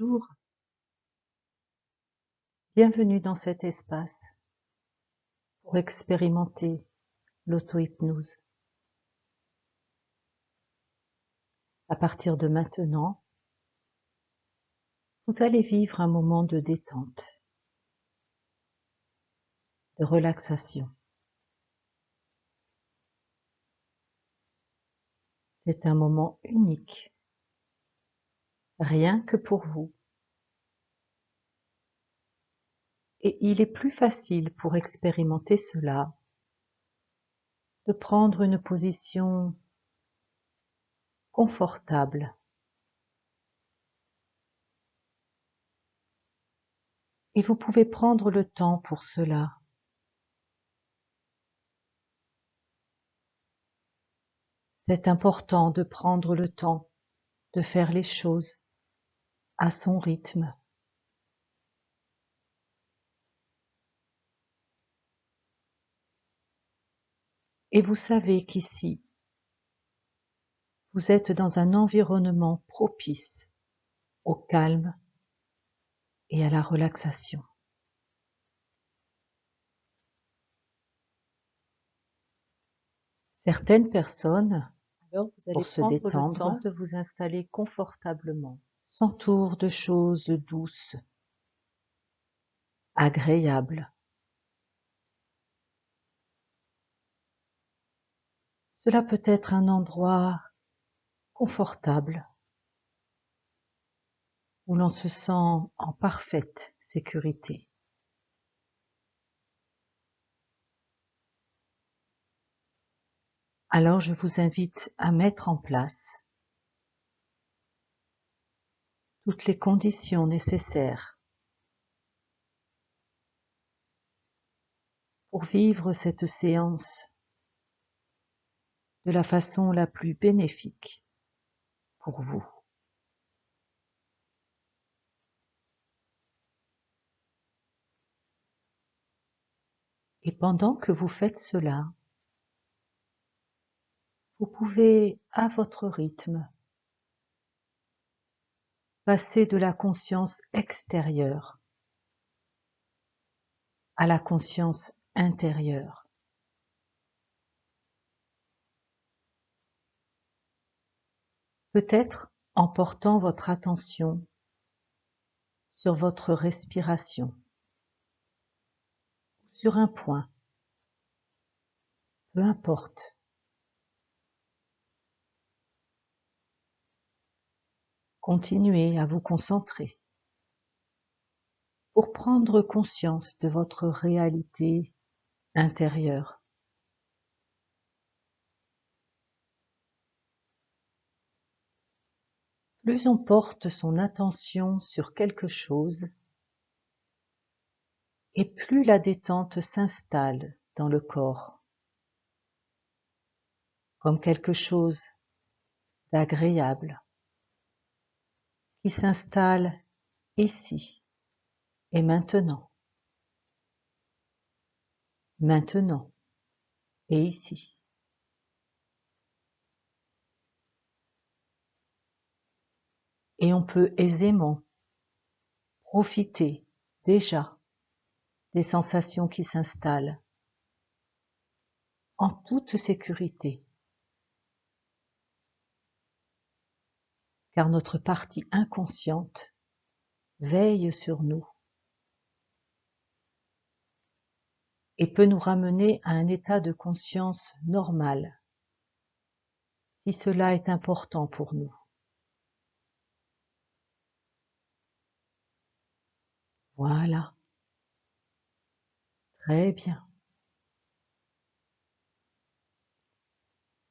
Bonjour, bienvenue dans cet espace pour expérimenter l'auto-hypnose. À partir de maintenant, vous allez vivre un moment de détente, de relaxation. C'est un moment unique, rien que pour vous. Et il est plus facile pour expérimenter cela de prendre une position confortable. Et vous pouvez prendre le temps pour cela. C'est important de prendre le temps de faire les choses à son rythme. Et vous savez qu'ici, vous êtes dans un environnement propice au calme et à la relaxation. Certaines personnes, Alors vous allez pour se prendre le détendre, temps de vous installer confortablement. s'entourent de choses douces, agréables. Cela peut être un endroit confortable où l'on se sent en parfaite sécurité. Alors je vous invite à mettre en place toutes les conditions nécessaires pour vivre cette séance de la façon la plus bénéfique pour vous. Et pendant que vous faites cela, vous pouvez, à votre rythme, passer de la conscience extérieure à la conscience intérieure. Peut-être en portant votre attention sur votre respiration, sur un point, peu importe. Continuez à vous concentrer pour prendre conscience de votre réalité intérieure. Plus on porte son attention sur quelque chose, et plus la détente s'installe dans le corps, comme quelque chose d'agréable, qui s'installe ici et maintenant, maintenant et ici. Et on peut aisément profiter déjà des sensations qui s'installent en toute sécurité, car notre partie inconsciente veille sur nous et peut nous ramener à un état de conscience normal, si cela est important pour nous. Voilà, très bien.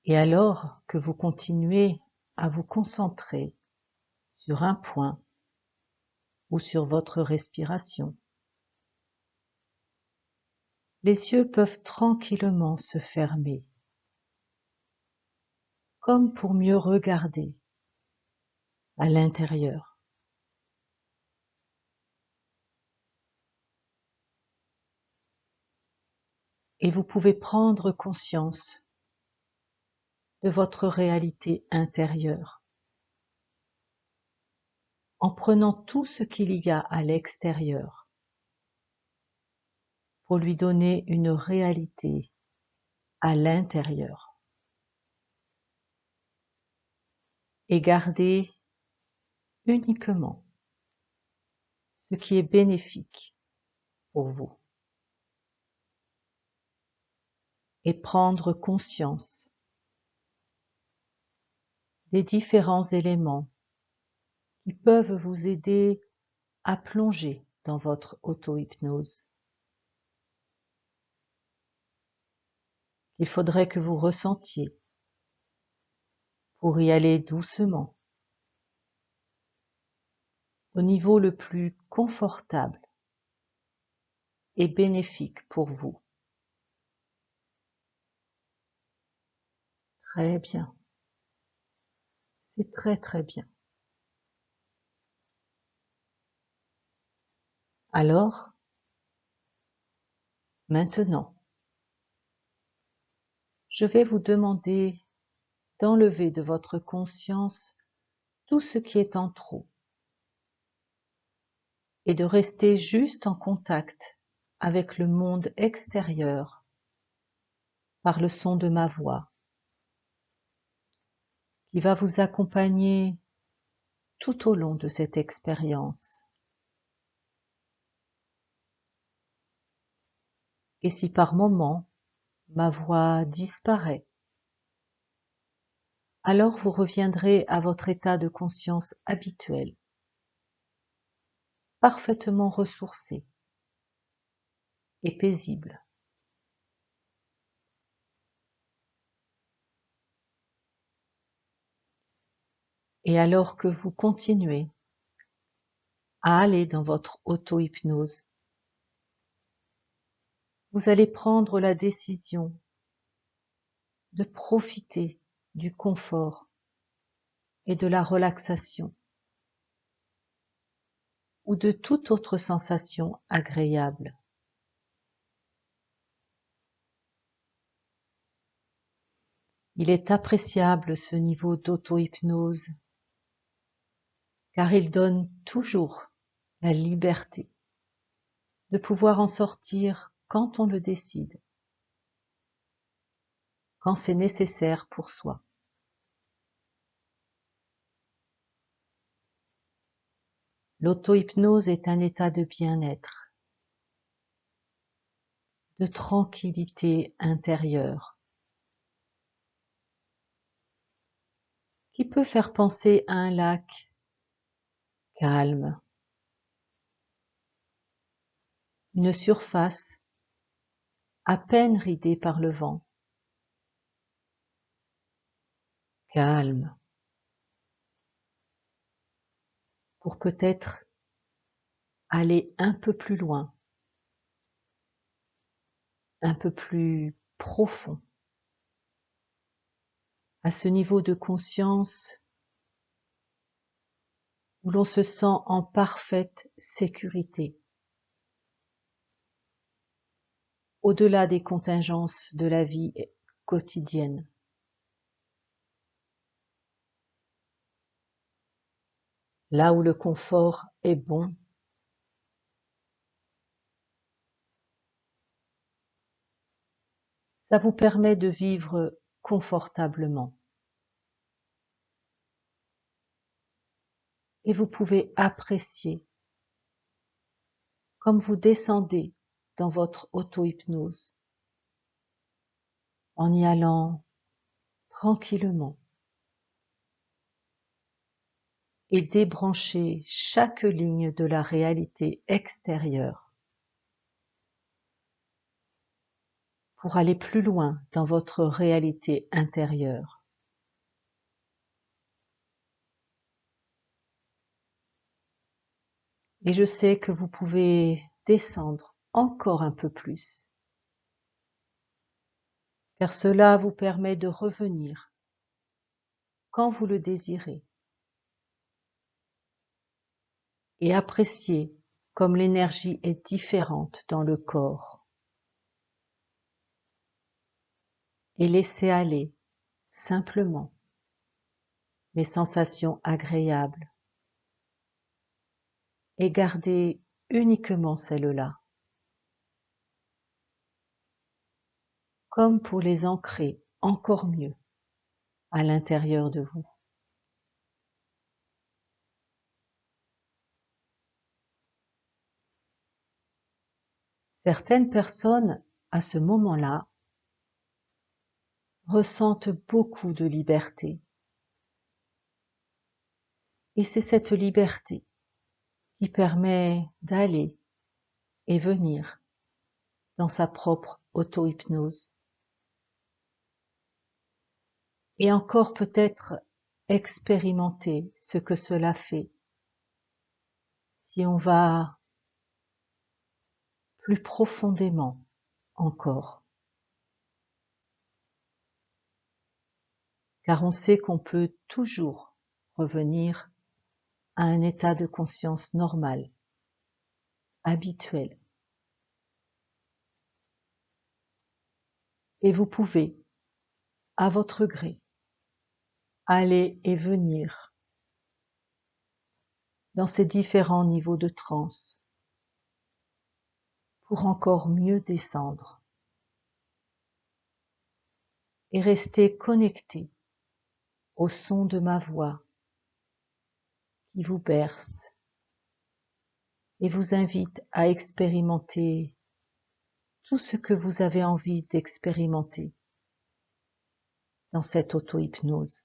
Et alors que vous continuez à vous concentrer sur un point ou sur votre respiration, les yeux peuvent tranquillement se fermer, comme pour mieux regarder à l'intérieur. Et vous pouvez prendre conscience de votre réalité intérieure. en prenant tout ce qu'il y a à l'extérieur pour lui donner une réalité à l'intérieur et garder uniquement ce qui est bénéfique pour vous et prendre conscience des différents éléments qui peuvent vous aider à plonger dans votre auto-hypnose. Il faudrait que vous ressentiez pour y aller doucement, au niveau le plus confortable et bénéfique pour vous. Très bien. C'est très très bien. Alors, maintenant, je vais vous demander d'enlever de votre conscience tout ce qui est en trop et de rester juste en contact avec le monde extérieur par le son de ma voix qui va vous accompagner tout au long de cette expérience. Et si par moment ma voix disparaît, alors vous reviendrez à votre état de conscience habituel, parfaitement ressourcé et paisible. Et alors que vous continuez à aller dans votre auto-hypnose, vous allez prendre la décision de profiter du confort et de la relaxation ou de toute autre sensation agréable. Il est appréciable ce niveau d'auto-hypnose car il donne toujours la liberté de pouvoir en sortir quand on le décide, quand c'est nécessaire pour soi. L'auto-hypnose est un état de bien-être, de tranquillité intérieure, qui peut faire penser à un lac calme, une surface à peine ridée par le vent, calme, pour peut-être aller un peu plus loin, un peu plus profond, à ce niveau de conscience où l'on se sent en parfaite sécurité, au-delà des contingences de la vie quotidienne. Là où le confort est bon, ça vous permet de vivre confortablement. Et vous pouvez apprécier comme vous descendez dans votre auto-hypnose en y allant tranquillement et débrancher chaque ligne de la réalité extérieure pour aller plus loin dans votre réalité intérieure. Et je sais que vous pouvez descendre encore un peu plus, car cela vous permet de revenir quand vous le désirez et apprécier comme l'énergie est différente dans le corps et laisser aller simplement les sensations agréables et gardez uniquement celles-là, comme pour les ancrer encore mieux à l'intérieur de vous. Certaines personnes, à ce moment-là, ressentent beaucoup de liberté. Et c'est cette liberté qui permet d'aller et venir dans sa propre auto-hypnose. Et encore peut-être expérimenter ce que cela fait si on va plus profondément encore. Car on sait qu'on peut toujours revenir à un état de conscience normal, habituel. Et vous pouvez, à votre gré, aller et venir dans ces différents niveaux de transe pour encore mieux descendre et rester connecté au son de ma voix qui vous berce et vous invite à expérimenter tout ce que vous avez envie d'expérimenter dans cette auto-hypnose.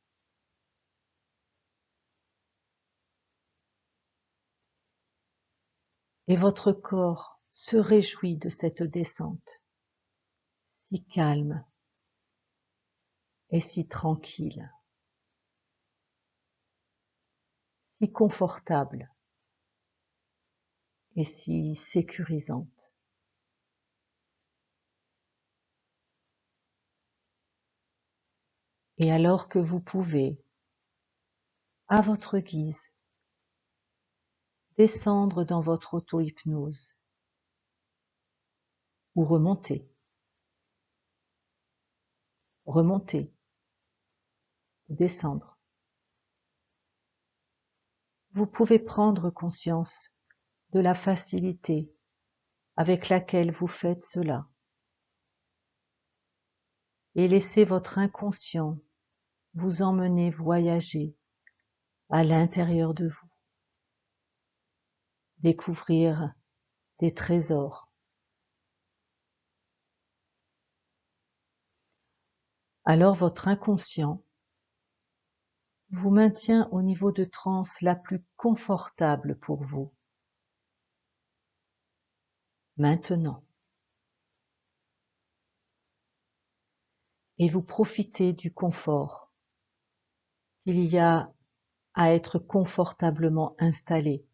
Et votre corps se réjouit de cette descente, si calme et si tranquille, si confortable et si sécurisante. Et alors que vous pouvez, à votre guise, descendre dans votre auto-hypnose ou remonter, descendre. Vous pouvez prendre conscience de la facilité avec laquelle vous faites cela et laissez votre inconscient vous emmener voyager à l'intérieur de vous, découvrir des trésors. Alors votre inconscient vous maintient au niveau de transe la plus confortable pour vous. Maintenant. Et vous profitez du confort qu'il y a à être confortablement installé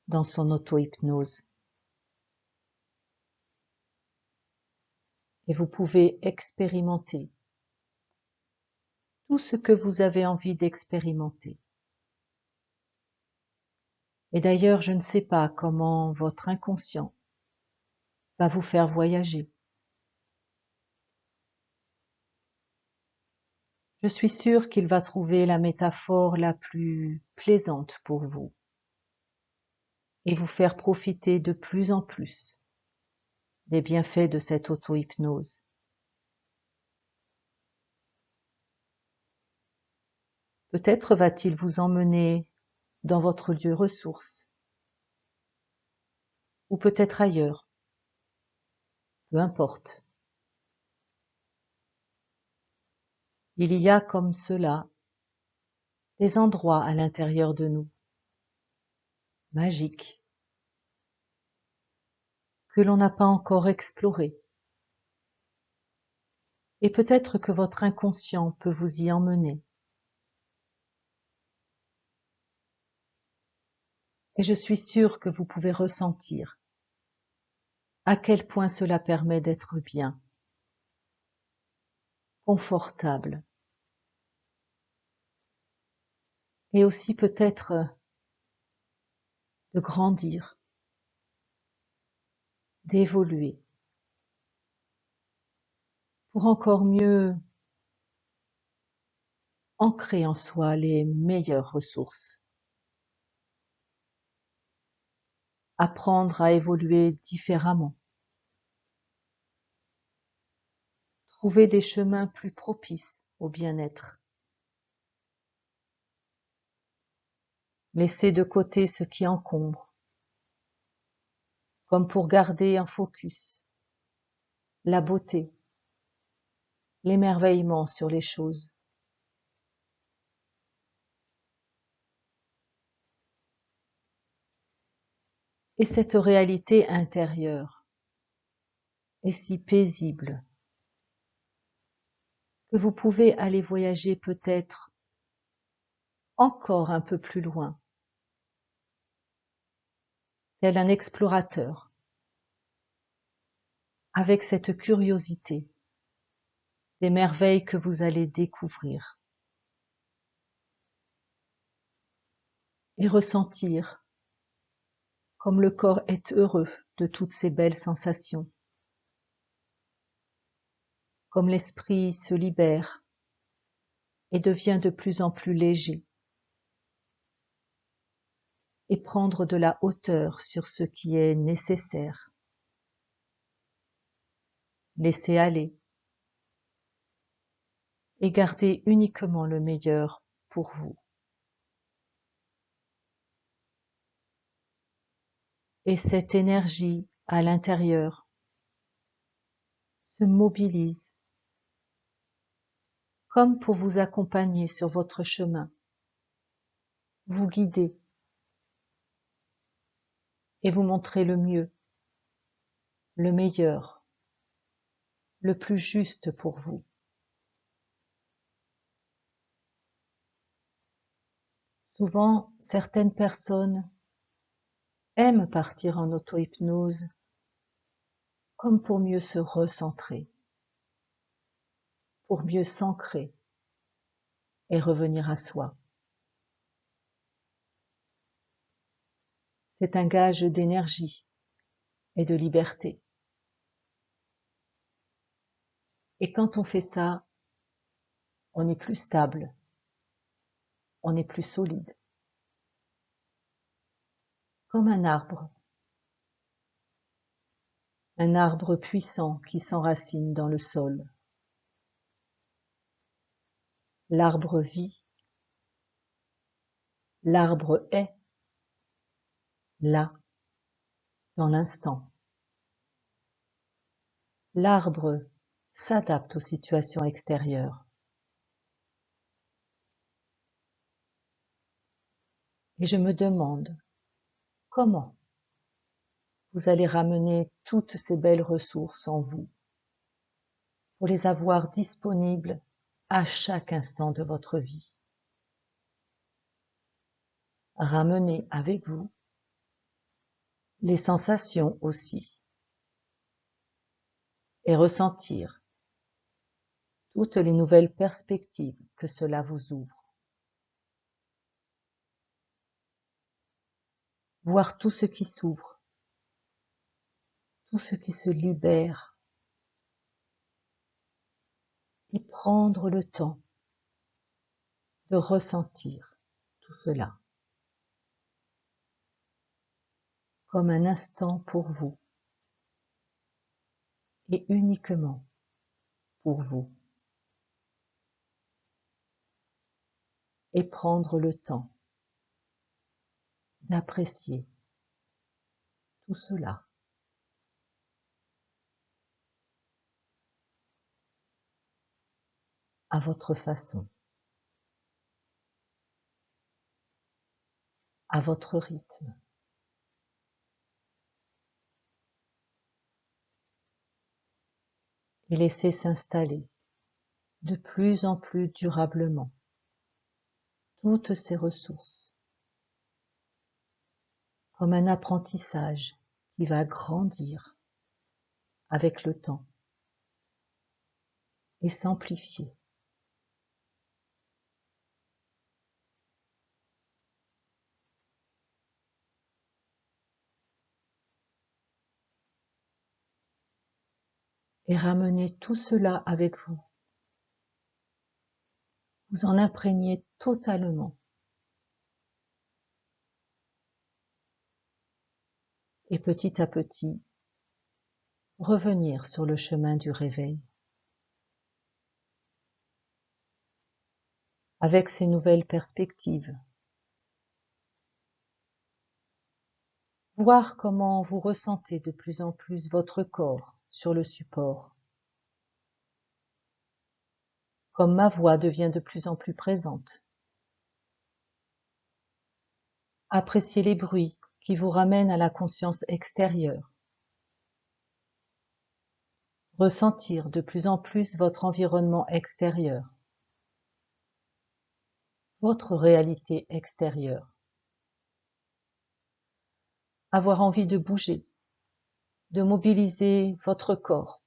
dans son auto-hypnose. Et vous pouvez expérimenter tout ce que vous avez envie d'expérimenter. Et d'ailleurs, je ne sais pas comment votre inconscient va vous faire voyager. Je suis sûre qu'il va trouver la métaphore la plus plaisante pour vous et vous faire profiter de plus en plus des bienfaits de cette auto-hypnose. Peut-être va-t-il vous emmener dans votre lieu ressource, ou peut-être ailleurs, peu importe. Il y a comme cela des endroits à l'intérieur de nous, magiques, que l'on n'a pas encore explorés. Et peut-être que votre inconscient peut vous y emmener. Et je suis sûre que vous pouvez ressentir à quel point cela permet d'être bien, confortable, et aussi peut-être de grandir, d'évoluer, pour encore mieux ancrer en soi les meilleures ressources. apprendre à évoluer différemment, trouver des chemins plus propices au bien-être, laisser de côté ce qui encombre, comme pour garder un focus, la beauté, l'émerveillement sur les choses. Et cette réalité intérieure est si paisible que vous pouvez aller voyager peut-être encore un peu plus loin, tel un explorateur, avec cette curiosité des merveilles que vous allez découvrir et ressentir comme le corps est heureux de toutes ces belles sensations, comme l'esprit se libère et devient de plus en plus léger, et prendre de la hauteur sur ce qui est nécessaire, laisser aller et garder uniquement le meilleur pour vous. Et cette énergie à l'intérieur se mobilise comme pour vous accompagner sur votre chemin, vous guider et vous montrer le mieux, le meilleur, le plus juste pour vous. Souvent, certaines personnes aiment partir en auto-hypnose comme pour mieux se recentrer, pour mieux s'ancrer et revenir à soi. C'est un gage d'énergie et de liberté. Et quand on fait ça, on est plus stable, on est plus solide, comme un arbre puissant qui s'enracine dans le sol. L'arbre vit, l'arbre est, là, dans l'instant. L'arbre s'adapte aux situations extérieures. Et je me demande comment vous allez ramener toutes ces belles ressources en vous pour les avoir disponibles à chaque instant de votre vie. Ramenez avec vous les sensations aussi et ressentir toutes les nouvelles perspectives que cela vous ouvre. Voir tout ce qui s'ouvre, tout ce qui se libère et prendre le temps de ressentir tout cela comme un instant pour vous et uniquement pour vous. Et prendre le temps d'apprécier tout cela. À votre façon, à votre rythme. Et laisser s'installer de plus en plus durablement toutes ces ressources comme un apprentissage qui va grandir avec le temps et s'amplifier. Et ramenez tout cela avec vous. Vous en imprégnez totalement. et petit à petit, revenir sur le chemin du réveil. Avec ces nouvelles perspectives, voir comment vous ressentez de plus en plus votre corps sur le support, comme ma voix devient de plus en plus présente. Appréciez les bruits qui vous ramènent à la conscience extérieure. Ressentir de plus en plus votre environnement extérieur, votre réalité extérieure. Avoir envie de bouger, de mobiliser votre corps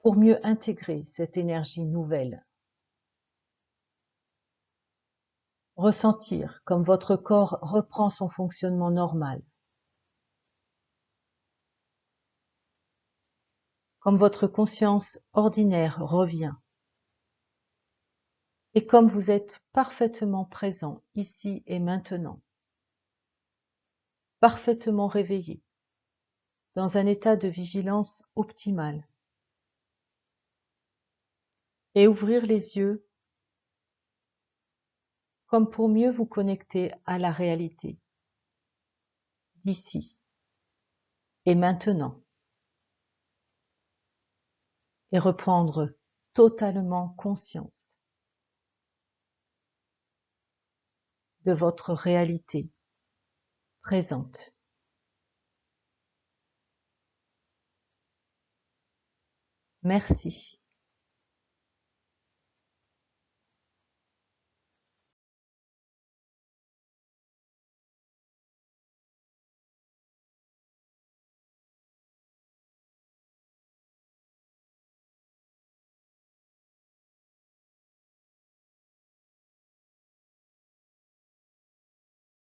pour mieux intégrer cette énergie nouvelle. Ressentir comme votre corps reprend son fonctionnement normal, comme votre conscience ordinaire revient, et comme vous êtes parfaitement présent ici et maintenant, parfaitement réveillé, dans un état de vigilance optimal, et ouvrir les yeux comme pour mieux vous connecter à la réalité, d'ici et maintenant, et reprendre totalement conscience de votre réalité présente. Merci.